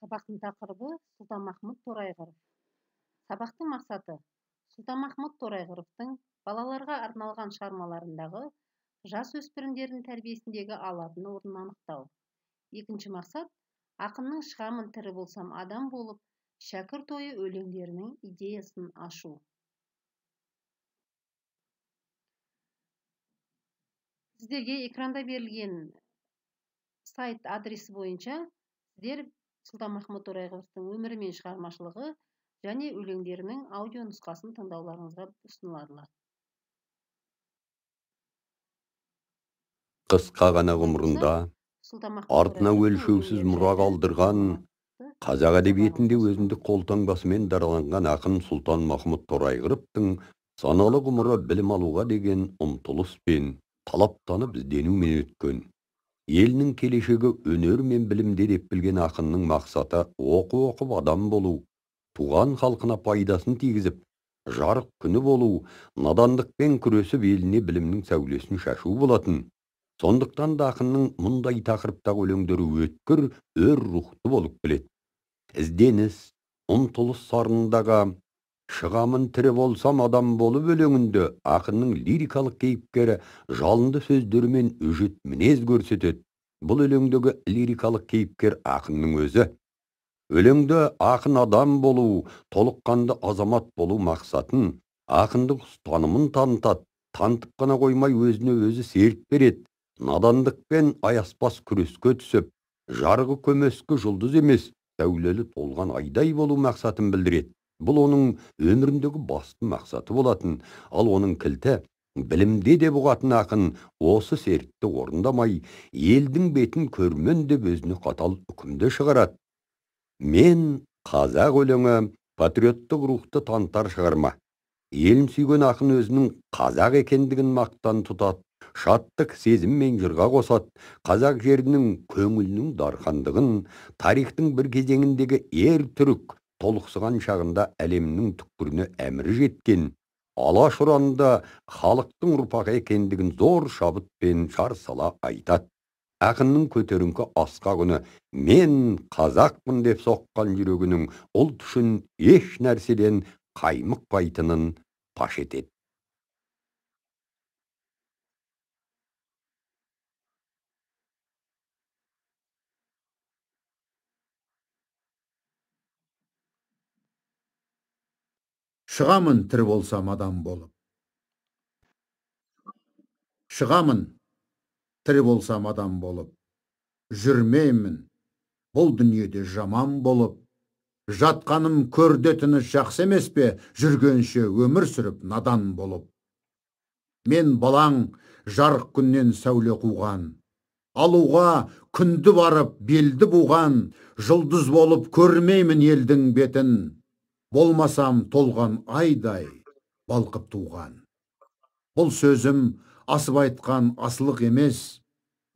Сабақтың тақырыбы Сұлтанмахмұт Торайғыров. Сабақтың мақсаты Сұлтанмахмұт Торайғыровтың балаларға арналған шығармаларындағы жасөспірімдердің тәрбиесіндегі алатын орнын анықтау. Екінші мақсат ақынның шығамын тірі болсам адам болып, шәкірт ойы өлеңдерінің идеясын ашу. Сіздерге экранда берілген сайт адресі бойынша сіздер Сұлтанмахмұт Торайғыровтың өмірі мен шығармашылығы және өлеңдерінің аудио нұсқасын тыңдауларыңызға ұсынылады. Қысқа ғана ғұмырында артына өлшеусіз мұра қалдырған, қазақ әдебиетінде өзіндік қолтаңбасымен дараланған ақын Сұлтанмахмұт Торайғыровтың саналы ғұмыры білім алуға деген ұмтылыс пен талаптанып ізденумен өткен. Елінің келешегі өнер мен білімде деп білген ақынның мақсаты оқып адам болу, туған халқына пайдасын тигізіп, жарық күні болу, надандықпен күресіп еліне білімнің сәулесін шашу болатын. Сондықтан да ақынның мұндай тақырыптағы өлеңдері өткір, өр рухты болып келеді. Ізденіс, ұмтылыс сарындағы шығамын тірі болсам адам болып өлеңінде ақынның лирикалық кейіпкері жалынды сөздерімен өжет мінез көрсетеді. Бұл өлеңдегі лирикалық кейіпкер ақынның өзі. Өлеңде ақын адам болу, толыққанды азамат болу мақсатын, ақындық ұстанымын танытады, танытып қана қоймай өзіне өзі серт береді. Надандықпен аяспас күреске түсіп, жарығы көмескі жұлдыз емес, сәулелі толған айдай болу мақсатын білдіреді. Бұл оның өміріндегі басты мақсаты болатын, ал оның кілті білімде де бұғатын ақын осы сертті орындамай, елдің бетін көрмен деп өзіне қатал үкімді шығарады. Мен қазақ өлеңі патриоттық рухты танытар шығарма. Елін сүйген ақын өзінің қазақ екендігін мақтан тұтады, шаттық сезіммен жырға қосады, қазақ жерінің көңілінің дархандығын, тарихтың бір кезеңіндегі ер түрік толықсыған шағында әлемнің түкпіріне әмірі жеткен, алаш ұранында халықтың ұрпағы екендігін зор шабытпен жар сала айтады. Ақынның көтеріңкі асқақ үні мен қазақпын деп соққан жүрегінің ұлт үшін еш нәрседен қаймықпайтынын паш етеді. Шығамын тірі болсам адам болып. Шығамын тірі болсам адам болып. Жүрмеймін бұл дүниеде жаман болып. Жатқаным көрде тыныш жақсы емес пе, жүргенше өмір сүріп надан болып. Мен балаң жарық күннен сәуле қуған, алуға күнді барып белді буған, жұлдыз болып көрмеймін елдің бетін, болмасам толған айдай балқып туған. Бұл сөзім асып айтқан асылық емес,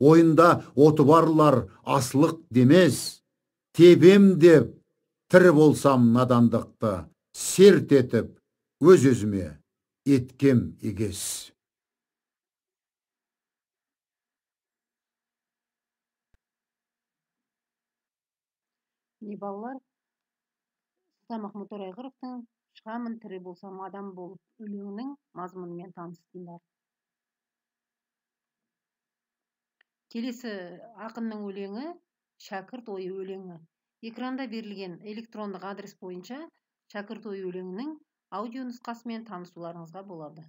ойында оты барлар асылық демес. Тебем деп тірі болсам надандықты серт етіп, өз-өзіме еткем егес. Балалар, Сұлтанмахмұт Торайғыровтың шығамын тірі болсам адам болып өлеңінің мазмұнымен таныстыңдар. Келесі ақынның өлеңі шәкірт ойы өлеңі. Экранда берілген электрондық адрес бойынша шәкірт ойы өлеңінің аудио нұсқасымен танысуларыңызға болады.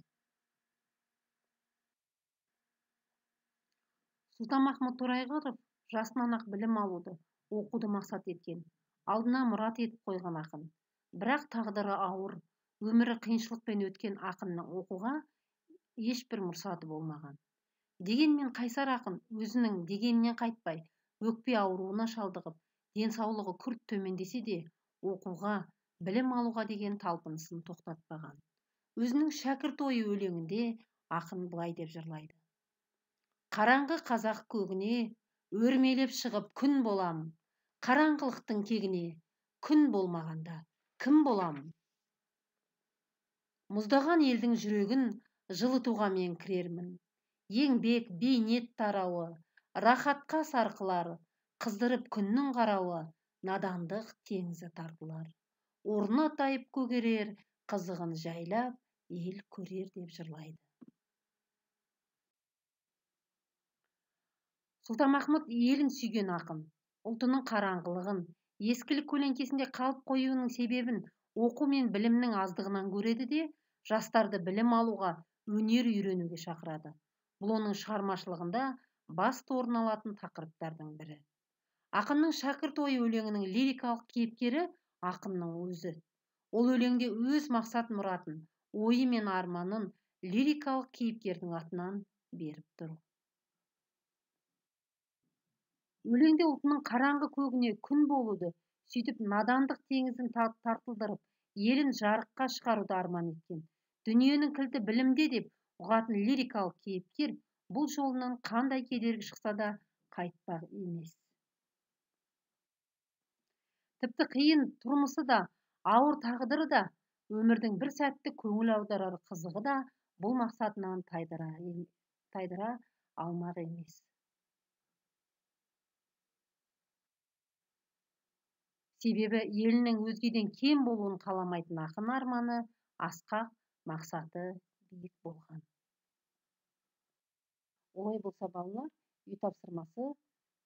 Сұлтанмахмұт Торайғыров жасынан ақ білім алуды, оқуды мақсат еткен, алдына мұрат етіп қойған ақын. Бірақ тағдыры ауыр, өмірі қиыншылықпен өткен ақынның оқуға ешбір мұрсаты болмаған. Дегенмен қайсар ақын өзінің дегенінен қайтпай, өкпе ауруына шалдығып, денсаулығы күрт төмендесе де, оқуға, білім алуға деген талпынысын тоқтатпаған. Өзінің шәкірт ойы өлеңінде ақын былай деп жырлайды. Қараңғы қазақ көгіне өрмелеп шығып күн болам, қараңғылықтың кегіне күн болмағанда кім болам? Мұздаған елдің жүрегін жылытуға мен кірермін. Еңбек, бейнет тарауы, рахатқа сарқылар, қыздырып күннің қарауы, надандық теңізі тартылар. Орны тайып көгерер, қызығын жайлап, ел көрер деп жырлайды. Сұлтанмахмұт елін сүйген ақын, ұлтының қараңғылығын, ескілік көлеңкесінде қалып қоюының себебін оқу мен білімнің аздығынан көреді де, жастарды білім алуға, өнер үйренуге шақырады. Бұл оның шығармашылығында басты орын алатын тақырыптардың бірі. Ақынның шәкірт ойы өлеңінің лирикалық кейіпкері ақынның өзі. Ол өлеңде өз мақсат мұратын, ойы мен арманын лирикалық кейіпкердің атынан беріп тұр. Өлеңде ұлтының қараңғы көгіне күн болуды, сөйтіп надандық теңізін тартылдырып, елін жарыққа шығаруды арман еткен. Дүниенің кілті білімде деп ұғатын лирикалық кейіпкер бұл жолынан қандай кедергі шықса да қайтпақ емес. Тіпті қиын тұрмысы да, ауыр тағдыры да, өмірдің бір сәтті көңіл аударар қызығы да бұл мақсатынан тайдыра алмақ емес. Себебі елінің өзгеден кем болуын қаламайтын ақын арманы асқақ, мақсаты биік болған. Олай болса балалар, үй тапсырмасы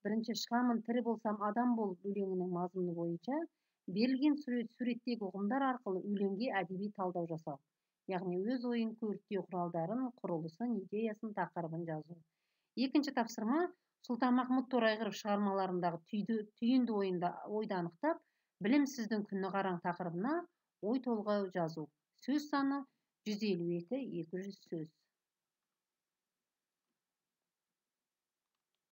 бірінші шығамын тірі болсам адам болып өлеңінің мазмұны бойынша берілген суреттегі ұғымдар арқылы өлеңге әдеби талдау жасау. Яғни өз ойын көріктеу құралдарын, құрылысын, идеясын, тақырыбын жазу. Екінші тапсырма Сұлтанмахмұт Торайғыров шығармаларындағы түйінді ойды анықтап, білімсіздің күні қараң тақырыбына ой толғау жазу. Сөз саны 152-200 сөз.